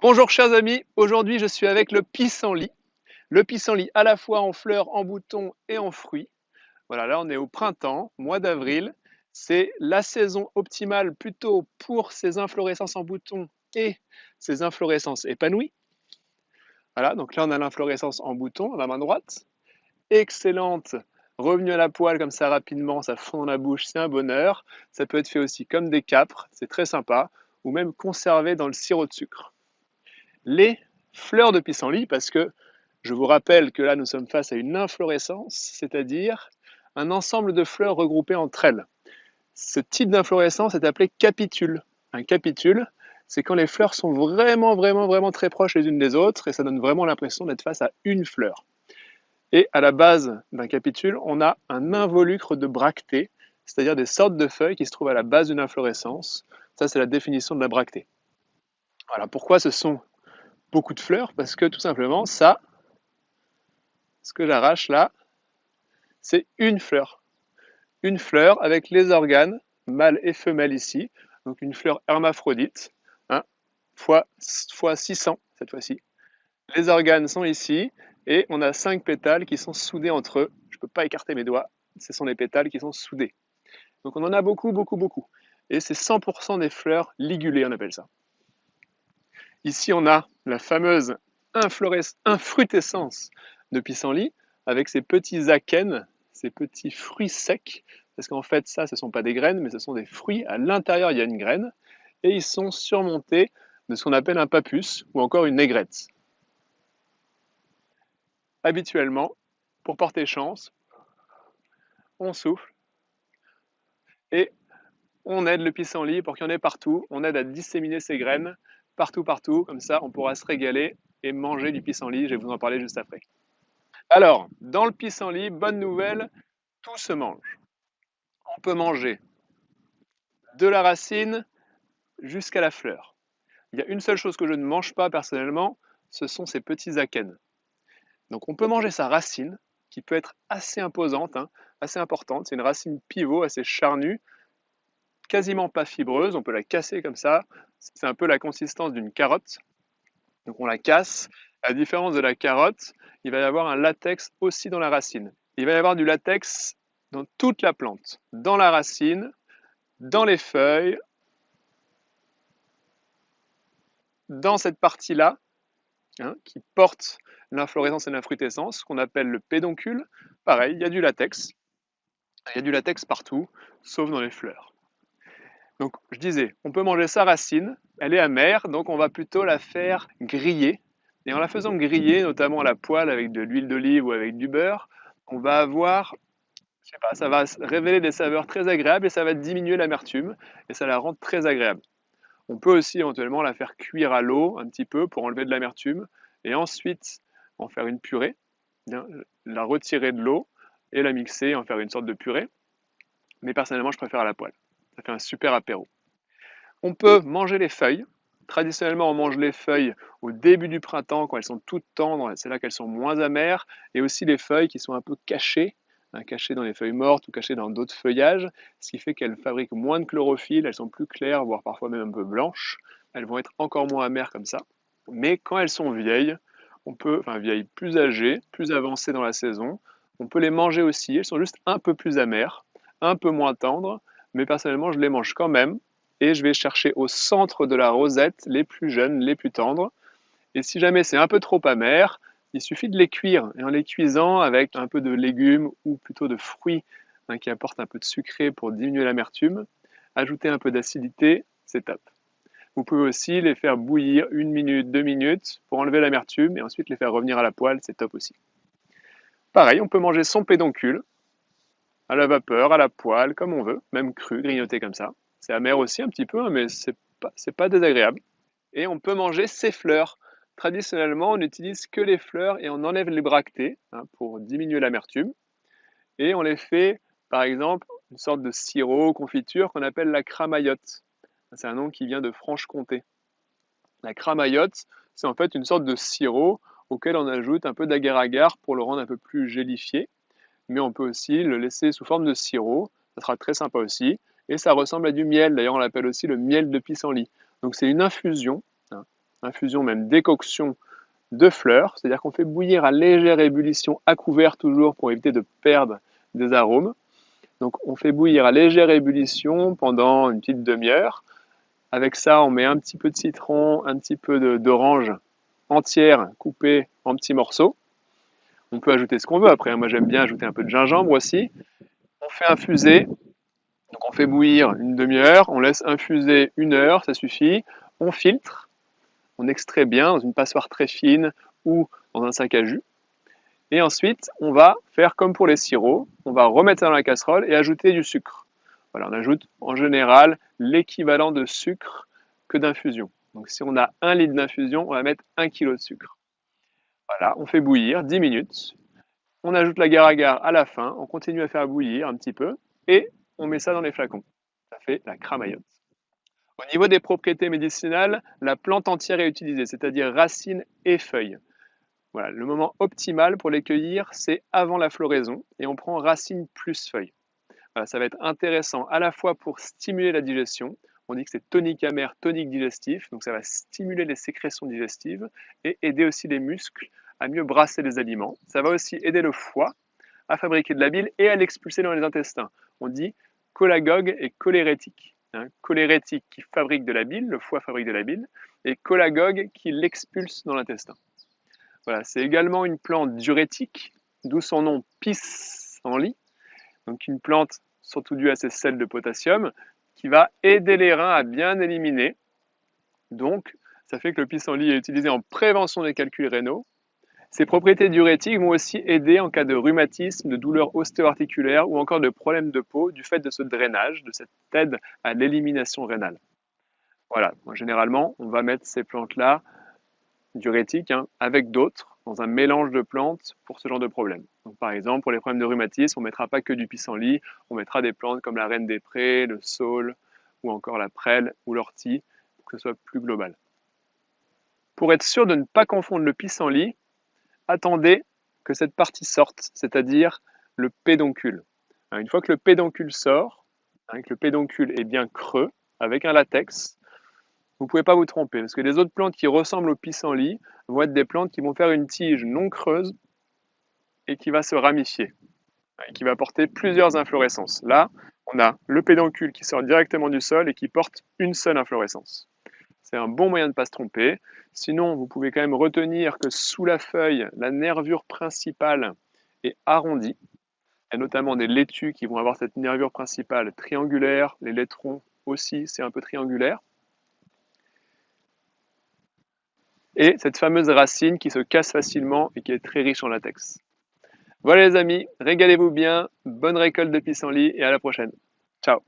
Bonjour chers amis, aujourd'hui je suis avec le pissenlit. Le pissenlit à la fois en fleurs, en boutons et en fruits. Voilà, là on est au printemps, mois d'avril. C'est la saison optimale plutôt pour ces inflorescences en boutons et ces inflorescences épanouies. Voilà, donc là on a l'inflorescence en bouton à la main droite. Excellente, revenue à la poêle comme ça rapidement, ça fond dans la bouche, c'est un bonheur. Ça peut être fait aussi comme des câpres, c'est très sympa, ou même conservé dans le sirop de sucre. Les fleurs de pissenlit, parce que je vous rappelle que là nous sommes face à une inflorescence, c'est-à-dire un ensemble de fleurs regroupées entre elles. Ce type d'inflorescence est appelé capitule. Un capitule, c'est quand les fleurs sont vraiment très proches les unes des autres et ça donne vraiment l'impression d'être face à une fleur. Et à la base d'un capitule, on a un involucre de bractées, c'est-à-dire des sortes de feuilles qui se trouvent à la base d'une inflorescence. Ça, c'est la définition de la bractée. Voilà, pourquoi ce sont beaucoup de fleurs? Parce que tout simplement, ça, ce que j'arrache là, c'est une fleur. Une fleur avec les organes, mâle et femelle ici. Donc une fleur hermaphrodite, hein, fois 600 cette fois-ci. Les organes sont ici et on a 5 pétales qui sont soudés entre eux. Je ne peux pas écarter mes doigts, ce sont les pétales qui sont soudés. Donc on en a beaucoup. Et c'est 100% des fleurs ligulées, on appelle ça. Ici on a la fameuse infrutescence de pissenlit avec ces petits akènes, ces petits fruits secs, parce qu'en fait ça ce ne sont pas des graines mais ce sont des fruits, à l'intérieur il y a une graine et ils sont surmontés de ce qu'on appelle un pappus ou encore une aigrette. Habituellement, pour porter chance, on souffle et on aide le pissenlit pour qu'il y en ait partout, on aide à disséminer ces graines partout, comme ça on pourra se régaler et manger du pissenlit, je vais vous en parler juste après. Alors, dans le pissenlit, bonne nouvelle, tout se mange. On peut manger de la racine jusqu'à la fleur. Il y a une seule chose que je ne mange pas personnellement, ce sont ces petits akènes. Donc on peut manger sa racine, qui peut être assez imposante, hein, assez importante. C'est une racine pivot, assez charnue, quasiment pas fibreuse, on peut la casser comme ça. C'est un peu la consistance d'une carotte. Donc on la casse. À la différence de la carotte, il va y avoir un latex aussi dans la racine. Il va y avoir du latex dans toute la plante, dans la racine, dans les feuilles, dans cette partie-là, hein, qui porte l'inflorescence et l'infrutescence, qu'on appelle le pédoncule. Pareil, il y a du latex. Il y a du latex partout, sauf dans les fleurs. Donc, je disais, on peut manger sa racine, elle est amère, donc on va plutôt la faire griller. Et en la faisant griller, notamment à la poêle avec de l'huile d'olive ou avec du beurre, on va avoir, je sais pas, ça va révéler des saveurs très agréables et ça va diminuer l'amertume et ça la rend très agréable. On peut aussi éventuellement la faire cuire à l'eau un petit peu pour enlever de l'amertume et ensuite en faire une purée, la retirer de l'eau et la mixer, en faire une sorte de purée. Mais personnellement, je préfère à la poêle. Ça fait un super apéro. On peut manger les feuilles. Traditionnellement, on mange les feuilles au début du printemps quand elles sont toutes tendres, c'est là qu'elles sont moins amères, et aussi les feuilles qui sont un peu cachées, hein, cachées dans les feuilles mortes ou cachées dans d'autres feuillages, ce qui fait qu'elles fabriquent moins de chlorophylle, elles sont plus claires, voire parfois même un peu blanches. Elles vont être encore moins amères comme ça. Mais quand elles sont vieilles, vieilles plus âgées, plus avancées dans la saison, on peut les manger aussi. Elles sont juste un peu plus amères, un peu moins tendres, mais personnellement, je les mange quand même et je vais chercher au centre de la rosette les plus jeunes, les plus tendres. Et si jamais c'est un peu trop amer, il suffit de les cuire. Et en les cuisant avec un peu de légumes ou plutôt de fruits, hein, qui apportent un peu de sucré pour diminuer l'amertume, ajouter un peu d'acidité, c'est top. Vous pouvez aussi les faire bouillir 1 minute, 2 minutes pour enlever l'amertume et ensuite les faire revenir à la poêle, c'est top aussi. Pareil, on peut manger son pédoncule à la vapeur, à la poêle, comme on veut, même cru, grignoté comme ça. C'est amer aussi un petit peu, hein, mais c'est pas désagréable. Et on peut manger ses fleurs. Traditionnellement, on n'utilise que les fleurs et on enlève les bractées, hein, pour diminuer l'amertume. Et on les fait, par exemple, une sorte de sirop, confiture qu'on appelle la cramaillotte. C'est un nom qui vient de Franche-Comté. La cramaillotte, c'est en fait une sorte de sirop auquel on ajoute un peu d'agar-agar pour le rendre un peu plus gélifié. Mais on peut aussi le laisser sous forme de sirop, ça sera très sympa aussi. Et ça ressemble à du miel, d'ailleurs on l'appelle aussi le miel de pissenlit. Donc c'est une infusion, hein, infusion même décoction de fleurs, c'est-à-dire qu'on fait bouillir à légère ébullition à couvert toujours pour éviter de perdre des arômes. Donc on fait bouillir à légère ébullition pendant une petite demi-heure. Avec ça, on met un petit peu de citron, un petit peu d'orange entière coupée en petits morceaux. On peut ajouter ce qu'on veut après. Moi, j'aime bien ajouter un peu de gingembre aussi. On fait infuser. Donc, on fait bouillir une demi-heure. On laisse infuser 1 heure, ça suffit. On filtre. On extrait bien dans une passoire très fine ou dans un sac à jus. Et ensuite, on va faire comme pour les sirops. On va remettre ça dans la casserole et ajouter du sucre. Voilà, on ajoute en général l'équivalent de sucre que d'infusion. Donc si on a 1 litre d'infusion, on va mettre 1 kg de sucre. Voilà, on fait bouillir 10 minutes. On ajoute l'agar-agar à la fin, on continue à faire bouillir un petit peu et on met ça dans les flacons. Ça fait la cramaillotte. Au niveau des propriétés médicinales, la plante entière est utilisée, c'est-à-dire racines et feuilles. Voilà, le moment optimal pour les cueillir, c'est avant la floraison et on prend racines plus feuilles. Voilà, ça va être intéressant à la fois pour stimuler la digestion. On dit que c'est tonique amer, tonique digestif, donc ça va stimuler les sécrétions digestives et aider aussi les muscles à mieux brasser les aliments. Ça va aussi aider le foie à fabriquer de la bile et à l'expulser dans les intestins. On dit cholagogue et cholérétique. Cholérétique qui fabrique de la bile, le foie fabrique de la bile, et cholagogue qui l'expulse dans l'intestin. Voilà, c'est également une plante diurétique, d'où son nom pissenlit. Donc une plante surtout due à ses sels de potassium qui va aider les reins à bien éliminer. Donc ça fait que le pissenlit est utilisé en prévention des calculs rénaux. Ses propriétés diurétiques vont aussi aider en cas de rhumatisme, de douleurs ostéo-articulaires ou encore de problèmes de peau du fait de ce drainage, de cette aide à l'élimination rénale. Voilà, généralement on va mettre ces plantes-là diurétiques avec d'autres dans un mélange de plantes pour ce genre de problème. Donc, par exemple, pour les problèmes de rhumatisme, on ne mettra pas que du pissenlit, on mettra des plantes comme la reine des prés, le saule, ou encore la prêle ou l'ortie, pour que ce soit plus global. Pour être sûr de ne pas confondre le pissenlit, attendez que cette partie sorte, c'est-à-dire le pédoncule. Une fois que le pédoncule sort, que le pédoncule est bien creux, avec un latex, vous ne pouvez pas vous tromper, parce que les autres plantes qui ressemblent au pissenlit vont être des plantes qui vont faire une tige non creuse et qui va se ramifier, et qui va porter plusieurs inflorescences. Là, on a le pédoncule qui sort directement du sol et qui porte une seule inflorescence. C'est un bon moyen de ne pas se tromper. Sinon, vous pouvez quand même retenir que sous la feuille, la nervure principale est arrondie. Il y a notamment des laitues qui vont avoir cette nervure principale triangulaire, les laitrons aussi, c'est un peu triangulaire. Et cette fameuse racine qui se casse facilement et qui est très riche en latex. Voilà les amis, régalez-vous bien, bonne récolte de pissenlit et à la prochaine. Ciao.